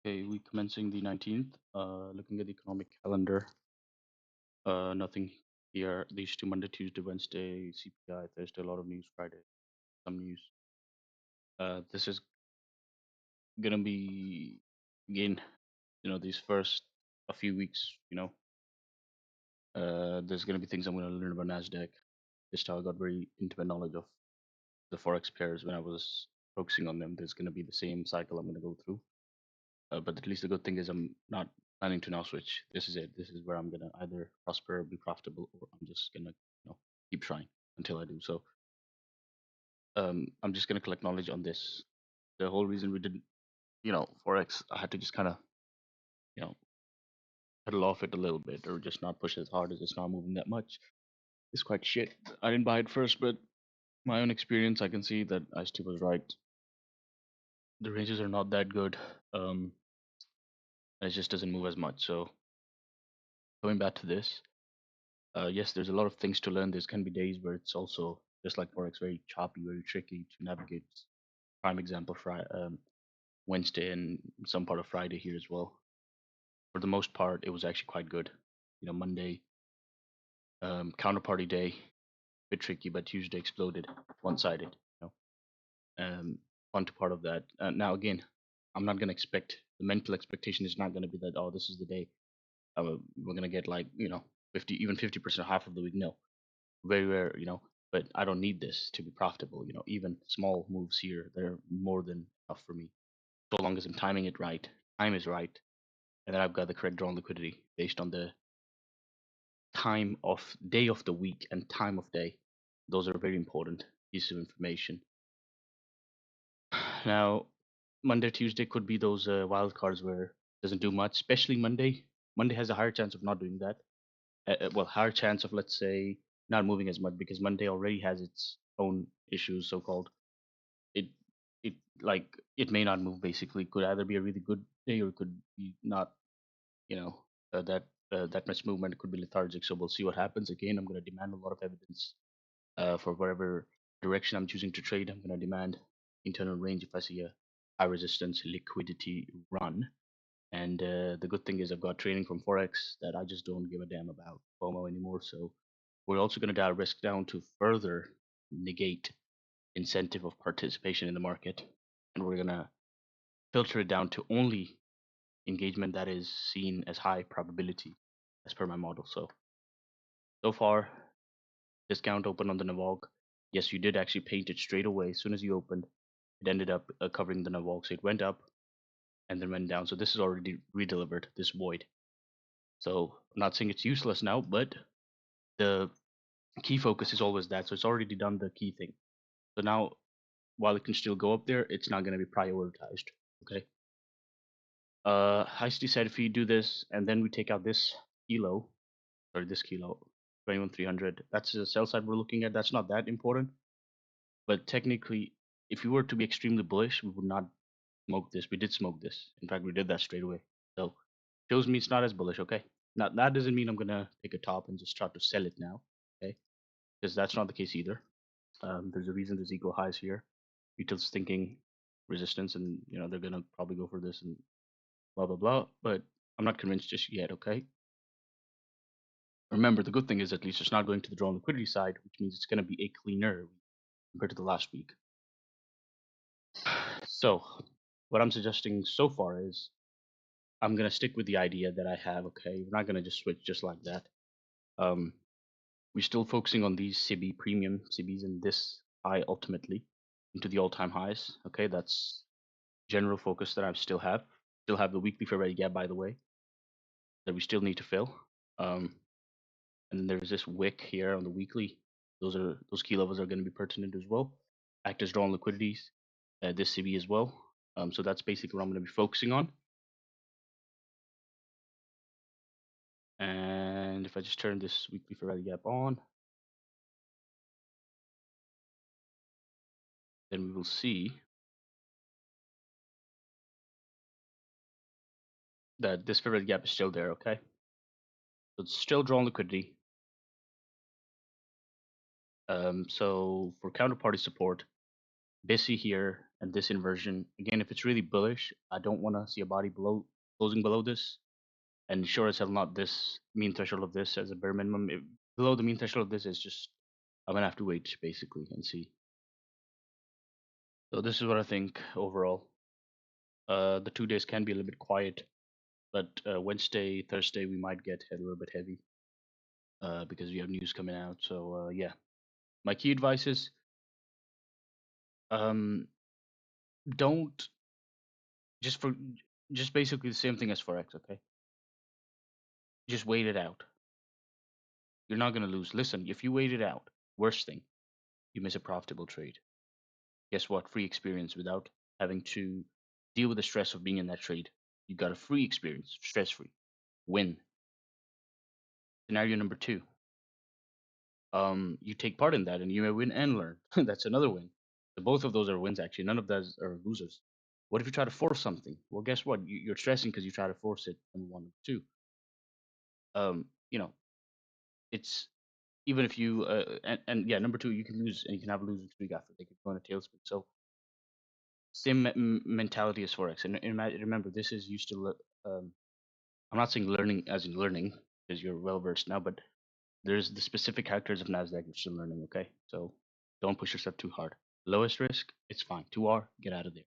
Okay, we commencing the 19th. Looking at the economic calendar, nothing here. These two Monday, Tuesday, Wednesday, CPI, Thursday, a lot of news, Friday, some news. This is gonna be again, these first a few weeks, there's gonna be things I'm gonna learn about Nasdaq. This how I got very intimate knowledge of the forex pairs when I was focusing on them. There's gonna be the same cycle I'm gonna go through. But at least the good thing is I'm not planning to now switch. This is it. This is where I'm gonna either prosper, be profitable, or I'm just gonna keep trying until I do. So I'm just gonna collect knowledge on this. The whole reason we did forex, I had to just kind of you know pedal off it a little bit, or just not push as hard as it's not moving that much. It's quite shit. I didn't buy it first, but my own experience, I can see that IST was right. The ranges are not that good. Um, it just doesn't move as much. So going back to this, yes, there's a lot of things to learn. There's can be days where it's also just like forex, very choppy, very tricky to navigate. Prime example, Wednesday and some part of Friday here as well. For the most part, it was actually quite good. Monday, counterparty day, bit tricky, but Tuesday exploded, one-sided. Fun to part of that. Now again, I'm not gonna expect the mental expectation is not gonna be that, oh, this is the day we're gonna get like 50, even 50%, half of the week. No, very rare, but I don't need this to be profitable. Even small moves here, they're more than enough for me. So long as I'm timing it right, time is right, and then I've got the correct drawn liquidity based on the time of day of the week and time of day. Those are very important pieces of information. Now, Monday, Tuesday could be those wild cards where it doesn't do much, especially Monday. Monday has a higher chance of not doing that. Well, higher chance of, let's say, not moving as much because Monday already has its own issues, so called. It it like it may not move. Basically, could either be a really good day or it could be not. You know that much movement could be lethargic. So we'll see what happens. Again, I'm going to demand a lot of evidence for whatever direction I'm choosing to trade. I'm going to demand internal range if I see a high resistance liquidity run. And the good thing is I've got training from Forex that I just don't give a damn about FOMO anymore. So we're also going to dial risk down to further negate incentive of participation in the market. And we're going to filter it down to only engagement that is seen as high probability as per my model. So far, discount open on the Navog. Yes, you did actually paint it straight away. As soon as you opened, it ended up covering the Navog. So it went up and then went down. So this is already redelivered, this void. So I'm not saying it's useless now, but the key focus is always that. So it's already done the key thing. So now, while it can still go up there, it's not going to be prioritized. Okay. Heisty said if we do this and then we take out this kilo, or this kilo, 21,300, that's the sell side we're looking at. That's not that important. But technically, if you were to be extremely bullish, we would not smoke this. We did smoke this. In fact, we did that straight away. So shows me it's not as bullish. Okay. Now that doesn't mean I'm gonna take a top and just try to sell it now. Okay, because that's not the case either. There's a reason there's equal highs here. Retail's thinking resistance, and they're gonna probably go for this and blah blah blah. But I'm not convinced just yet. Okay. Remember, the good thing is at least it's not going to the drawn liquidity side, which means it's going to be a cleaner compared to the last week. So, what I'm suggesting so far is I'm going to stick with the idea that I have. Okay, we're not going to just switch just like that. We're still focusing on these CB premium CBs and this high ultimately into the all-time highs. Okay, that's general focus that I still have. Still have the weekly fair value gap, by the way, that we still need to fill. And then there's this wick here on the weekly. Those key levels are going to be pertinent as well. Act as drawn liquidities, this CB as well. So that's basically what I'm going to be focusing on. And if I just turn this weekly fair value gap on, then we will see that this fair value gap is still there. Okay, so it's still drawn liquidity. So for counterparty support, BISI here and this inversion. Again, if it's really bullish, I don't want to see a body below closing below this, and sure as hell not this mean threshold of this as a bare minimum. If below the mean threshold of this is just I'm gonna have to wait basically and see. So this is what I think overall. The 2 days can be a little bit quiet, but Wednesday, Thursday we might get a little bit heavy because we have news coming out. So yeah, my key advice is um, don't just for just basically the same thing as forex. Okay, just wait it out. You're not gonna lose. Listen, if you wait it out, worst thing, you miss a profitable trade. Guess what? Free experience without having to deal with the stress of being in that trade. You got a free experience, stress free. Win. Scenario number two. You take part in that and you may win and learn. That's another win. So both of those are wins actually. None of those are losers. What if you try to force something? Well, guess what? You're stressing because you try to force it. Number one, number two. You know, it's even if you and yeah, number two, you can lose and you can have a losing streak after they could go in a tailspin. So same mentality as forex. And remember, this is used to. I'm not saying learning as in learning because you're well versed now, but there's the specific characters of Nasdaq you're still learning. Okay, so don't push yourself too hard. Lowest risk, it's fine. 2R, get out of there.